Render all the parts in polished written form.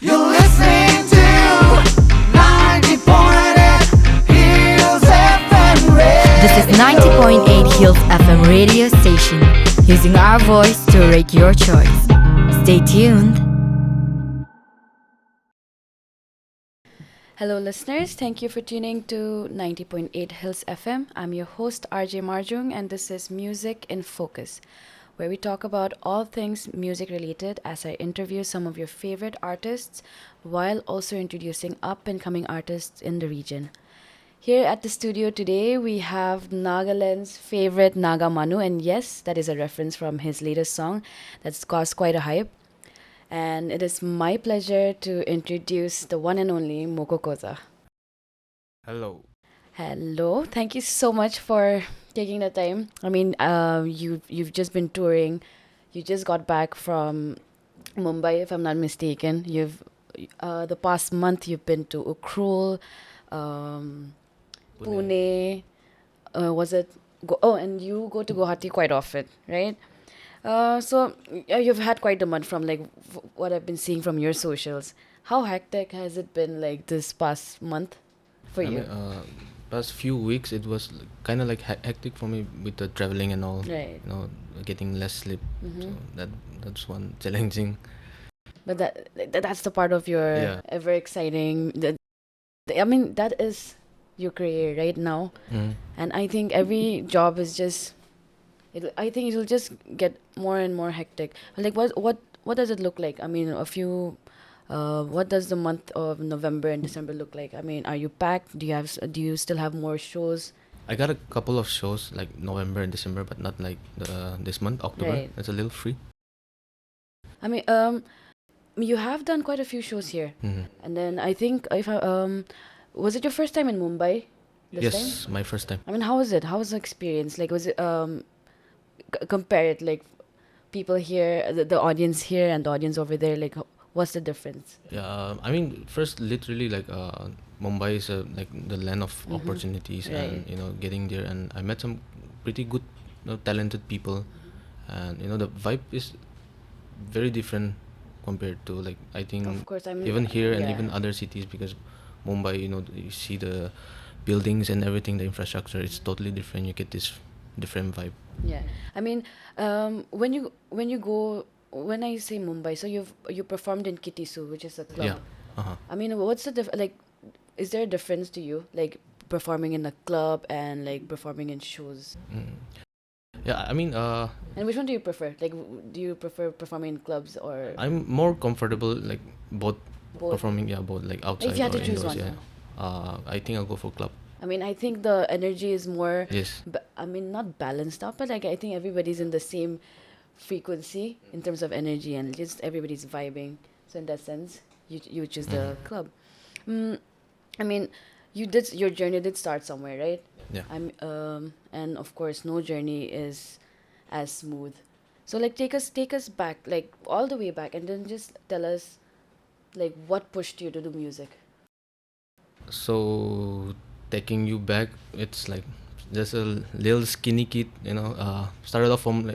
You're listening to 90.8 Hills FM Radio. This is 90.8 Hills FM radio station, using our voice to rate your choice. Stay tuned. Hello, listeners. Thank you for tuning to 90.8 Hills FM. I'm your host, RJ Marjung, and this is Music in Focus, where we talk about all things music related as I interview some of your favorite artists while also introducing up and coming artists in the region. Here at the studio today, we have Nagaland's favorite Naga Manu, and yes, that is a reference from his latest song that's caused quite a hype. And it is my pleasure to introduce the one and only Moko Koza. Hello. Hello, thank you so much for taking the time. I mean, you've just been touring. You just got back from Mumbai, if I'm not mistaken. You've the past month you've been to Ukrul, Pune. Was it? And you go to Guwahati quite often, right? So you've had quite a month from like what I've been seeing from your socials. How hectic has it been like this past month for you? Past few weeks it was kind of like hectic for me with the traveling and all. Right. Getting less sleep. So that's one challenging. But that's the part of your ever exciting. I mean, that is your career right now, and I think every job is just. I think it'll just get more and more hectic. Like what does it look like? I mean, what does the month of November and December look like? I mean, are you packed? Do you still have more shows? I got a couple of shows like November and December, but not like this month, October. Right. It's a little free. I mean, you have done quite a few shows here, and then I think was it your first time in Mumbai? Yes, my first time. I mean, how was it? How was the experience? Like, was it compare it like people here, the audience here and the audience over there, like what's the difference? Yeah, I mean, first literally like Mumbai is like the land of opportunities, Right. and getting there, and I met some pretty good, talented people, and the vibe is very different compared to like I think Of course, I mean, even here and yeah. even other cities, because Mumbai, you see the buildings and everything, the infrastructure, it's totally different. You get this different vibe. Yeah, I mean, when I say Mumbai, so you performed in Kitisu, which is a club. Yeah. Uh-huh. I mean, what's the like? Is there a difference to you, like performing in a club and like performing in shows? Yeah, I mean, And which one do you prefer? Like, do you prefer performing in clubs or I'm more comfortable like both, both? performing, both like outside If you had or to choose indoors. one. Yeah. I think I'll go for club. I mean, I think the energy is more. Yes. I mean, not balanced out, but like I think everybody's in the same frequency in terms of energy, and just everybody's vibing. So in that sense, you choose the club. I mean, your journey did start somewhere, right? Yeah. And of course, no journey is as smooth. So like take us back, like all the way back, and then just tell us, like what pushed you to do music. So taking you back, it's like just a little skinny kid, started off from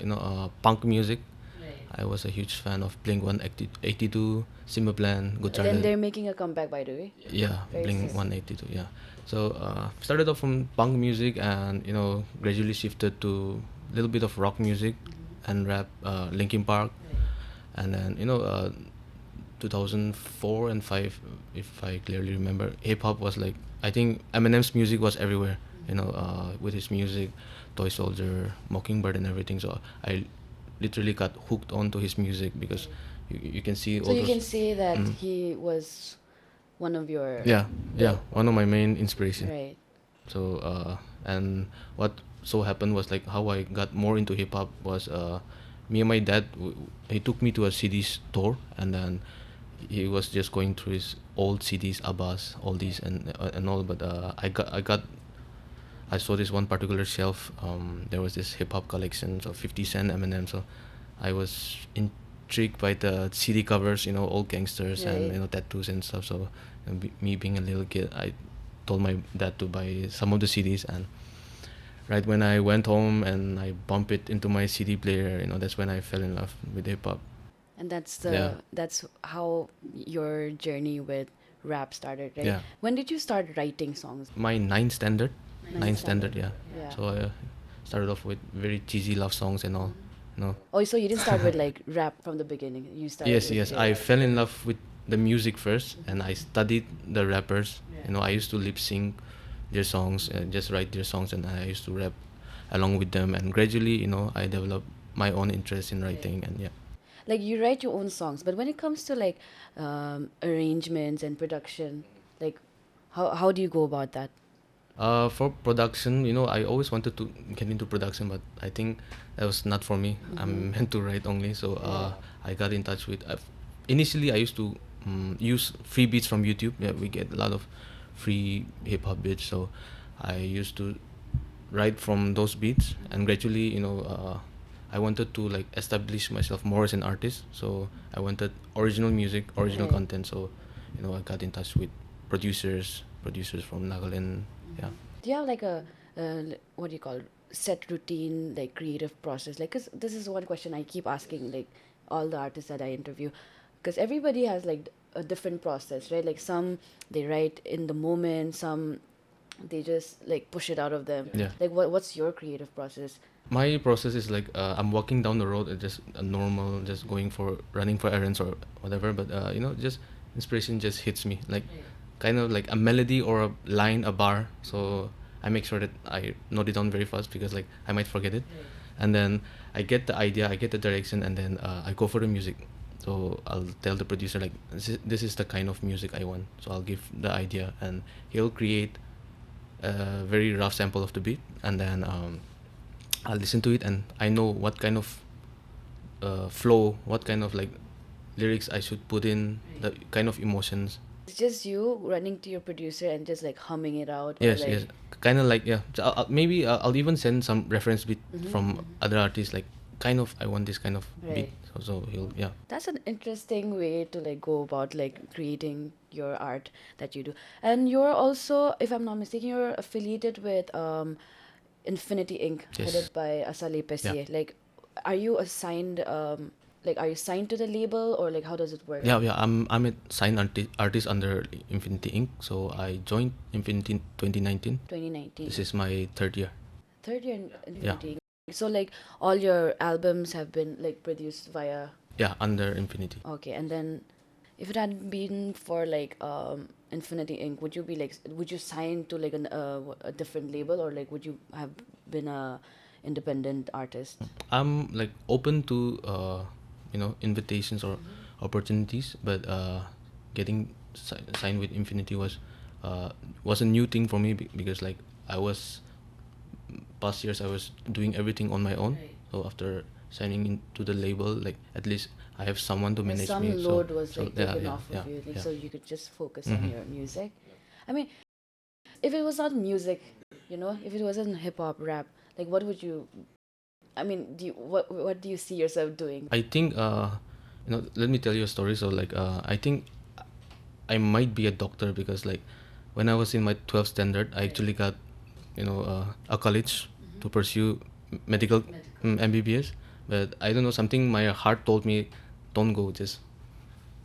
punk music. Right. I was a huge fan of Blink-182, Simple Plan, Good Then Charlotte. they're making a comeback, by the way. Yeah, Very Blink-182, yeah. So started off from punk music, and gradually shifted to a little bit of rock music and rap, Linkin Park, and then 2004 and 5, if I clearly remember, hip hop was like, I think Eminem's music was everywhere, with his music, Toy Soldier, Mockingbird, and everything. So I literally got hooked onto his music because you can see So all you those. can say that he was one of your Yeah, one of my main inspiration. right. So and what so happened was like how I got more into hip hop was me and my dad. He took me to a CD store, and then he was just going through his old CDs, Abbas, all these and all. But I saw this one particular shelf. There was this hip hop collection of 50 Cent, Eminem. So I was intrigued by the CD covers, old gangsters Right. and tattoos and stuff. So me being a little kid, I told my dad to buy some of the CDs, and right when I went home and I bumped it into my CD player, that's when I fell in love with hip hop. And Yeah. that's how your journey with rap started, right? Yeah. When did you start writing songs? My ninth standard. Ninth standard, yeah. Yeah. So I started off with very cheesy love songs and all. No. Oh, so you didn't start with like rap from the beginning. You started Yes, with yes. I fell in love with the music first, and I studied the rappers. You know, I used to lip sync their songs and just write their songs, and I used to rap along with them. And gradually, you know, I developed my own interest in writing, and yeah. like you write your own songs, but when it comes to like arrangements and production, like how do you go about that? For production, you know, I always wanted to get into production, but I think that was not for me. I'm meant to write only. So I got in touch with. Initially, I used to use free beats from YouTube. Yeah, we get a lot of free hip hop beats. So I used to write from those beats, and gradually, you know, I wanted to like establish myself more as an artist. So I wanted original music, original Right. content. So, you know, I got in touch with producers from Nagaland. Yeah. Do you have like a what do you call set routine, like creative process? Like, cause this is one question I keep asking like all the artists that I interview, because everybody has like a different process, right? Like some they write in the moment, some they just like push it out of them. Yeah. Like what's your creative process? My process is like I'm walking down the road, just a normal, just running for errands or whatever. But you know, just inspiration just hits me like kind of like a melody or a line, a bar. So I make sure that I note it down very fast because like I might forget it, and then I get the idea, I get the direction, and then I go for the music. So I'll tell the producer like this is the kind of music I want. So I'll give the idea, and he'll create a very rough sample of the beat, and then I'll listen to it, and I know what kind of flow, what kind of like lyrics I should put in, the kind of emotions. It's just you running to your producer and just like humming it out. Yes, or, like, yes, kind of like yeah. So maybe I'll even send some reference beat from other artists, like kind of I want this kind of beat. Right. So he'll yeah. That's an interesting way to like go about like creating your art that you do. And you're also, if I'm not mistaken, you're affiliated with Infinity Inc. Yes. headed by Asali Pesiye. Like, are you assigned like are you signed to the label or like how does it work? Yeah, yeah. I'm a signed artist under Infinity Inc. So I joined Infinity 2019. 2019. This is my third year. Third year in Yeah. Infinity Inc. So like all your albums have been like produced via Yeah, under Infinity. okay, and then if it hadn't been for like Infinity Inc., would you be like would you sign to like a different label or like would you have been a independent artist? I'm like open to you know, invitations or opportunities, but getting signed with Infinity was a new thing for me because like I was past years I was doing everything on my own. So after signing into the label, like at least I have someone to manage Some me. load was like yeah, taken yeah, off yeah, of you, like, yeah. so you could just focus on your music. I mean, if it was not music, you know, if it wasn't hip hop, rap, like what would you? I mean, do you what do you see yourself doing? I think you know, let me tell you a story. So like I think I might be a doctor because like when I was in my 12th standard, I actually got, you know, a college to pursue medical MBBS. But I don't know, something my heart told me, don't go, just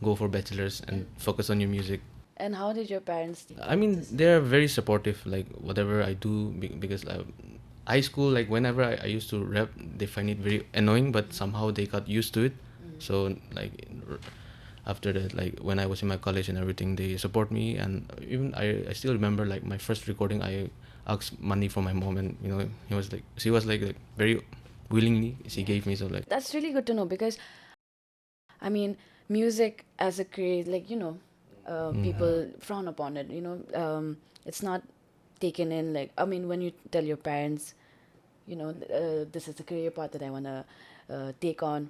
go for bachelor's and focus on your music. And how did your parents? I mean, they're very supportive, like whatever I do, because high school, like whenever I used to rap, they find it very annoying, but somehow they got used to it. So like after that, like when I was in my college and everything, they support me. And even I still remember like my first recording, I asked money from my mom, and you know, she was like very willingly she gave me. So like That's really good to know because, I mean, music as a career, like you know, people frown upon it. You know, it's not taken in like. I mean, when you tell your parents, you know, this is the career path that I wanna take on,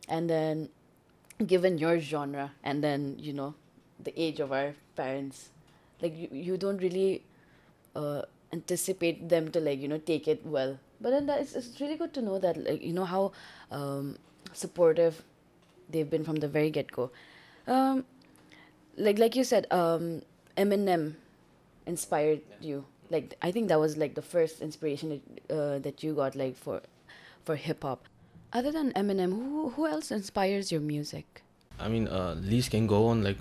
and then given your genre and then you know the age of our parents, like you don't really anticipate them to like you know take it well, but then it's really good to know that like you know how supportive they've been from the very get-go. Like you said, Eminem inspired you. Like I think that was like the first inspiration that you got like for hip-hop. Other than Eminem, who else inspires your music? I mean, list can go on. Like,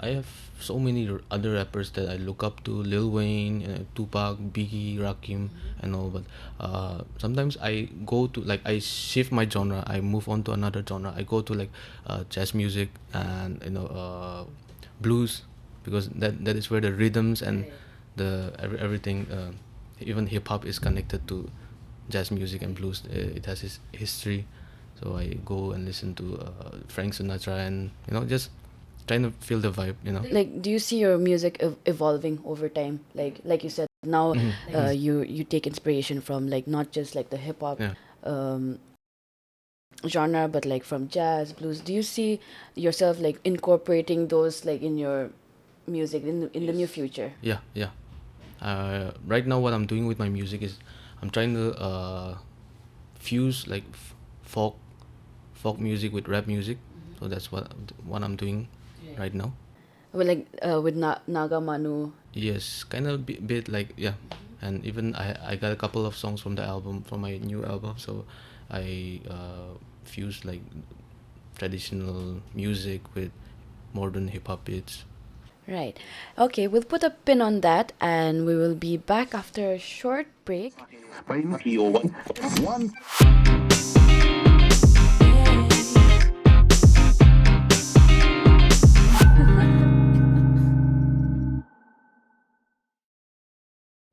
I have so many other rappers that I look up to: Lil Wayne, Tupac, Biggie, Rakim, and all. But sometimes I go to, like, I shift my genre. I move on to another genre. I go to, like, jazz music and blues, because that is where the rhythms and the everything, even hip hop is connected to jazz music and blues. It has its history. So I go and listen to Frank Sinatra, and just trying to feel the vibe. Like, do you see your music evolving over time? Like you said, now you take inspiration from, like, not just like the hip hop Yeah. genre, but like from jazz, blues. Do you see yourself like incorporating those like in your music in the near future? Yeah, yeah. Right now, what I'm doing with my music is I'm trying to fuse, like, folk music with rap music. So that's what I'm doing right now. Well, like with Naga Manu. Yes, kind of bit like, yeah. And even I got a couple of songs from my new album. So I fuse, like, traditional music with modern hip hop beats. Right. Okay, we'll put a pin on that, and we will be back after a short break. One.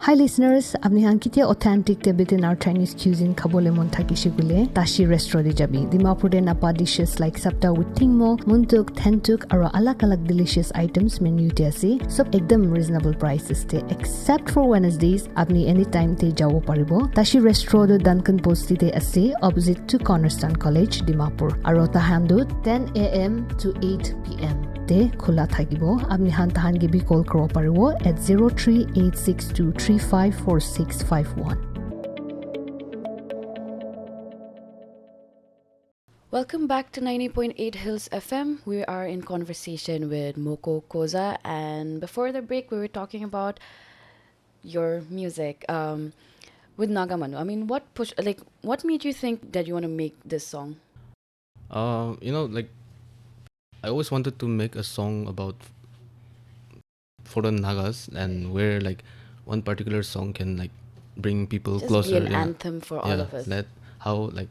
Hi listeners, apni han kitia authentic Tibetan or Chinese cuisine khabole mon thakishi gule Tashi restaurant jabi. Dimapur de napa dishes like sapta with tingmo, muntuk, thentuk aro alak delicious items menu te ase. Sob ekdam reasonable prices te, except for Wednesdays apni anytime te jawo paribo. Tashi restaurant do Duncan Post te ase opposite to Cornerstone College Dimapur. Aro tahan do 10 a.m. to 8 p.m. te khula thakibo. Apni han tahan ge bi call karo paribo at 03862354651. Welcome back to 90.8 Hills FM. We are in conversation with Moko Koza, and before the break, we were talking about your music with Naga Manu. I mean, what made you think that you want to make this song? Like, I always wanted to make a song about for the Nagas, and where, like, one particular song can, like, bring people Just closer. be an anthem for all of us. That how, like,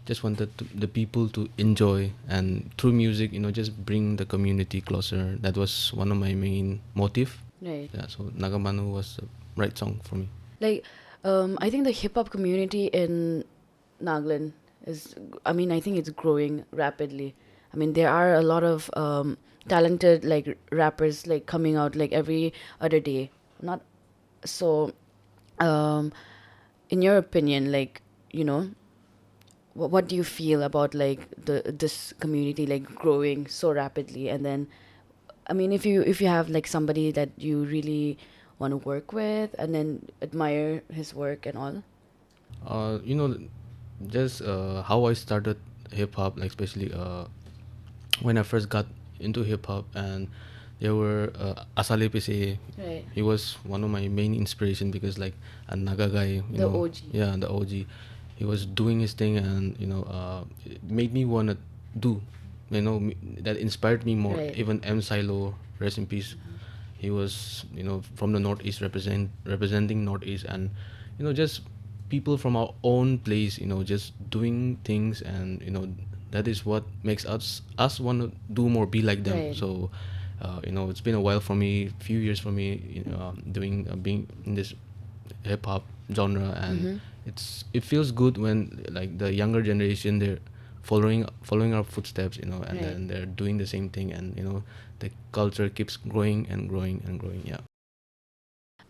just wanted the people to enjoy, and through music, just bring the community closer. That was one of my main motive. Right. Yeah, so Nagamanu was the right song for me. Like, I think the hip hop community in Nagaland I think it's growing rapidly. I mean, there are a lot of talented like rappers like coming out like every other day. Not so. In your opinion, like, what do you feel about like this community like growing so rapidly? And then, I mean, if you have like somebody that you really want to work with and then admire his work and all. Just how I started hip hop, like, especially when I first got into hip hop, and there were Asale Pise. Right. He was one of my main inspiration, because, like, a Naga guy, The OG. Yeah, the OG. He was doing his thing, and it made me wanna do, that inspired me more. Right. Even M Silo, rest in peace. He was, from the Northeast, representing Northeast, and just people from our own place, just doing things, and that is what makes us want to do more, be like them. Right. So it's been a while for me, few years for me, doing being in this hip hop genre, and it feels good when, like, the younger generation, they're following our footsteps, and Right. then they're doing the same thing, and the culture keeps growing and growing and growing. Yeah.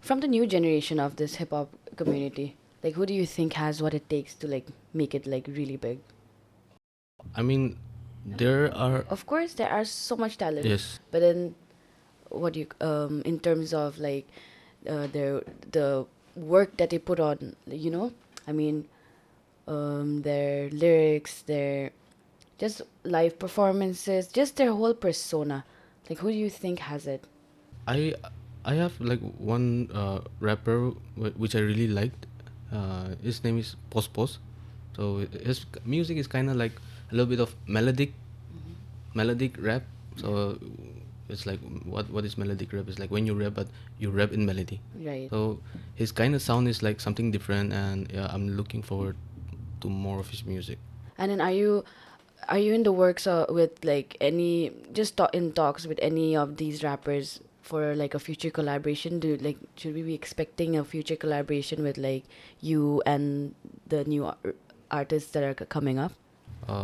From the new generation of this hip hop community, like, who do you think has what it takes to like make it like really big? I mean, there are, Of course, there are so much talent. yes, But then, what do you in terms of like the work that they put on, I mean, their lyrics, their just live performances, just their whole persona. Like, who do you think has it? I have, like, one rapper which I really liked. His name is Pos Pos. So his music is kind of like a little bit of melodic rap. So it's like what is melodic rap? It's like when you rap, but you rap in melody. Right. So his kind of sound is like something different, and yeah, I'm looking forward to more of his music. And then are you in the works with like any in talks with any of these rappers for like a future collaboration? Should we be expecting a future collaboration with like you and the new artists that are coming up?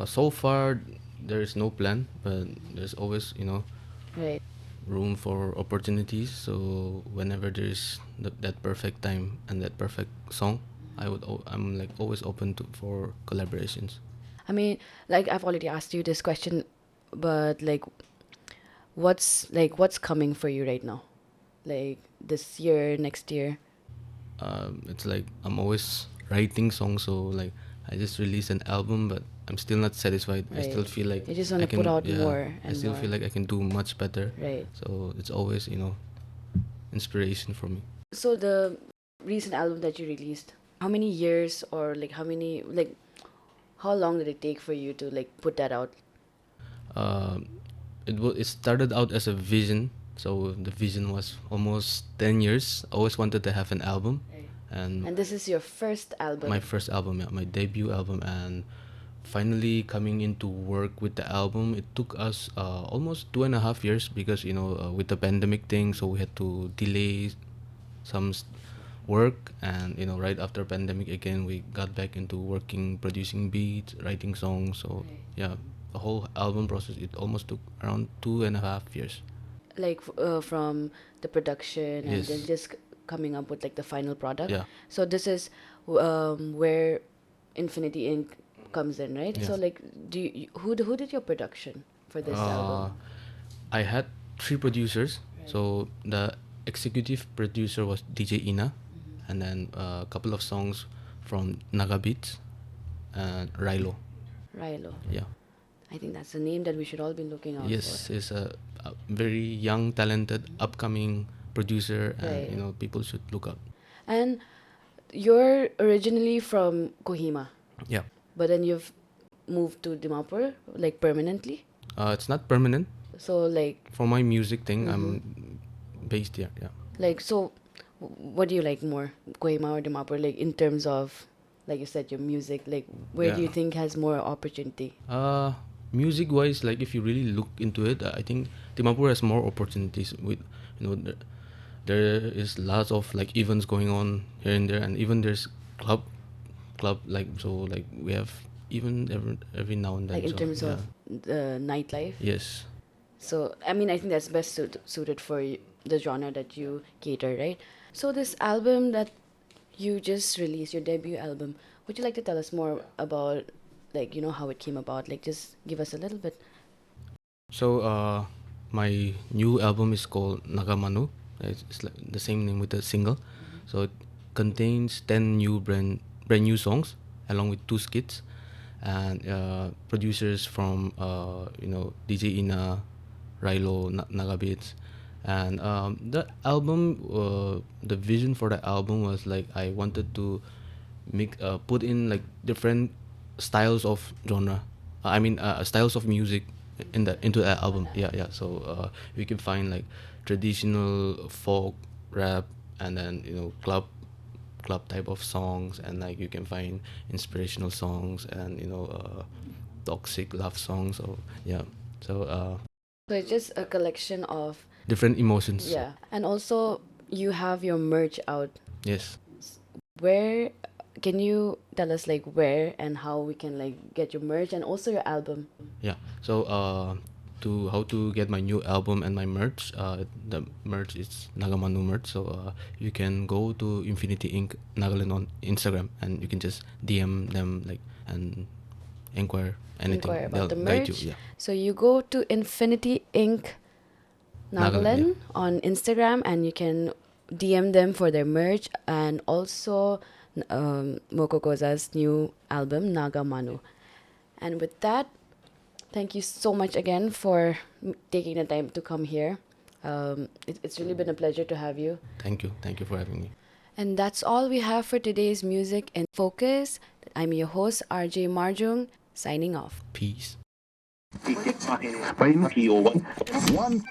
So far, there is no plan, but there's always Right. room for opportunities. So whenever there is that perfect time and that perfect song, I'm like always open for collaborations. I mean, like I've already asked you this question, but what's coming for you right now? Like this year, next year? It's like I'm always writing songs, so like I just released an album, but I'm still not satisfied. I still Right. feel like You just I wanna can, put out yeah, more I and still more. feel like I can do much better. Right. So it's always inspiration for me. So the recent album that you released, how many years or like how long did it take for you to like put that out? Um, it started out as a vision. So the vision was almost 10 years. I always wanted to have an album, and And this is your first album. my first album, yeah, my debut album, and finally coming into work with the album, it took us almost 2.5 years because with the pandemic thing, so we had to delay some work, and right after pandemic again we got back into working, producing beats, writing songs. So yeah, the whole album process, it almost took around 2.5 years. Like from the production and Yes. then just coming up with like the final product. Yeah. So this is where Infinity Inc. comes in, right? Yes. So like, who did your production for this album? I had 3 producers. So the executive producer was DJ Ina, and then a couple of songs from Naga Beats and Rilo. Rilo. Yeah. I think that's a name that we should all be looking out Yes, for. is a very young, talented, upcoming producer, and Right. people should look up. And you're originally from Kohima, Yeah. but then you've moved to Dimapur like permanently. It's not permanent. So like For my music thing, I'm based here. Yeah. so what do you like more, Kohima or Dimapur? Like in terms of, like you said, your music. Like where do you Yeah. think has more opportunity? Music wise, like if you really look into it, I think Dimapur has more opportunities with, there is lots of like events going on here and there, and even there's club like, so like we have even every now and then. Like in so, terms yeah. of the nightlife. Yes. So I mean, I think that's best suited for the genre that you cater, right? So this album that you just released, your debut album, would you like to tell us more about, like, how it came about? Like, just give us a little bit. So my new album is called Naga Manu. It's like the same name with the single. So it contains 10 brand new songs along with 2 skits, and producers from DJ Ina, Rilo, Naga Beats, and the album. The vision for the album was like I wanted to put in like different styles of genre. Styles of music into that album. Yeah. So we can find like traditional folk rap, and then club type of songs, and like you can find inspirational songs, and toxic love songs. So yeah. So So it's just a collection of, different emotions. yeah. And also, you have your merch out. Yes. Where can you tell us like where and how we can like get your merch and also your album? Yeah. So to how to get my new album and my merch, the merch is Nagamanu merch. So you can go to Infinity Inc. Nagaland on Instagram, and you can just DM them like and inquire anything. Inquire about the They'll guide merch. you. Yeah. So you go to Infinity Inc. Nagaland on Instagram, and you can DM them for their merch and also Moko Koza's new album Naga Manu. And with that, thank you so much again for taking the time to come here. It's really been a pleasure to have you. Thank you for having me. And that's all we have for today's Music in Focus. I'm your host, RJ Marjung, signing off. Peace. One.